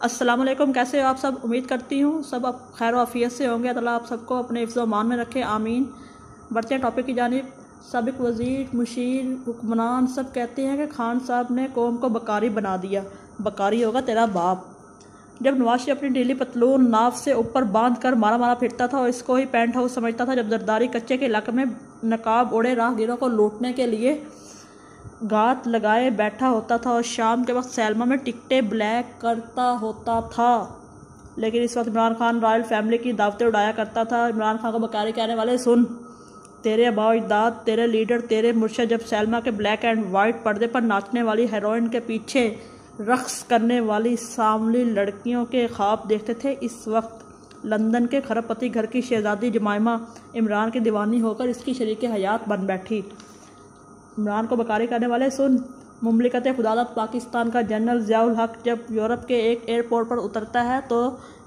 अस्सलाम वालेकुम। कैसे हो आप सब? उम्मीद करती हूँ सब आप खैर आफियत से होंगे। अल्लाह आप सबको अपने हिफ्ज़ व अमान में रखे, आमीन। बढ़ते हैं टॉपिक की जानिब। साबिक वज़ीर, मुशीर, हुक्मरान सब कहते हैं कि खान साहब ने कौम को बकारी बना दिया। बकारी होगा तेरा बाप। जब नवाज शरीफ अपनी ढीली पतलून नाव से ऊपर बांध कर मारा मारा फिरता था और इसको ही पेंट हाउस समझता था, जब जरदारी कच्चे के इलाके में नकाब ओढ़े राहगीरों को लूटने के लिए गात लगाए बैठा होता था और शाम के वक्त सैलमा में टिकटें ब्लैक करता होता था। लेकिन इस वक्त इमरान खान रॉयल फैमिली की दावतें उड़ाया करता था। इमरान खान को बकारी कहने वाले सुन, तेरे अबाव इजदाद, तेरे लीडर, तेरे मुर्शद जब सैलमा के ब्लैक एंड वाइट पर्दे पर नाचने वाली हेरोइन के पीछे रक्स करने वाली सांवली लड़कियों के ख्वाब देखते थे, इस वक्त लंदन के खरबपति घर की शहजादी जमाइमा इमरान की दीवानी होकर इसकी शरीक हयात बन बैठी। इमरान को बकारी करने वाले सुन, मुमलिकत खुदावत पाकिस्तान का जनरल ज़ियाउल हक जब यूरोप के एक एयरपोर्ट पर उतरता है तो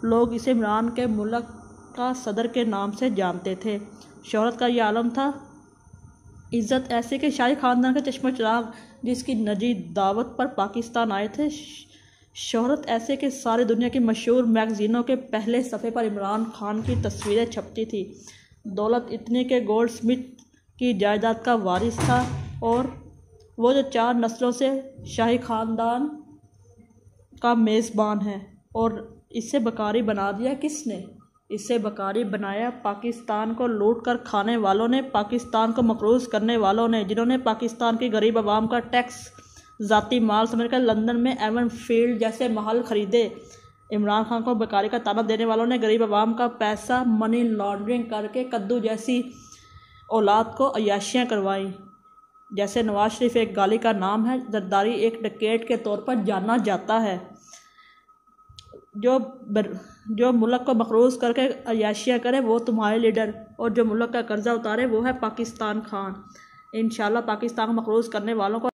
लोग इसे इमरान के मुल्क का सदर के नाम से जानते थे। शोहरत का यह आलम था, इज़्ज़त ऐसी कि शाही ख़ानदान के चश्मे चिराग जिसकी नजी दावत पर पाकिस्तान आए थे। शोहरत ऐसे कि सारी दुनिया की मशहूर मैगज़ीनों के पहले सफ़े पर इमरान खान की तस्वीरें छपती थी। दौलत इतनी के गोल्ड स्मिथ की जायदाद का वारिस था और वो जो 4 नस्लों से शाही ख़ानदान का मेज़बान है। और इसे बकारी बना दिया किसने? इसे बकारी बनाया पाकिस्तान को लूट कर खाने वालों ने, पाकिस्तान को मकरूज़ करने वालों ने, जिन्होंने पाकिस्तान की गरीब आवाम का टैक्स ज़ाती माल समझकर लंदन में एवन फील्ड जैसे महल खरीदे। इमरान खान को बकारी का ताना देने वालों ने गरीब आवाम का पैसा मनी लॉन्ड्रिंग करके कद्दू जैसी औलाद को अयाशियाँ करवाई। जैसे नवाज शरीफ एक गाली का नाम है, जरदारी एक डकैत के तौर पर जाना जाता है। जो मुल्क को मकरूज़ करके अयाशियाँ करे वो तुम्हारे लीडर, और जो मुल्क का कर्जा उतारे वो है पाकिस्तान खान। इंशाल्लाह पाकिस्तान को मकरूज़ करने वालों को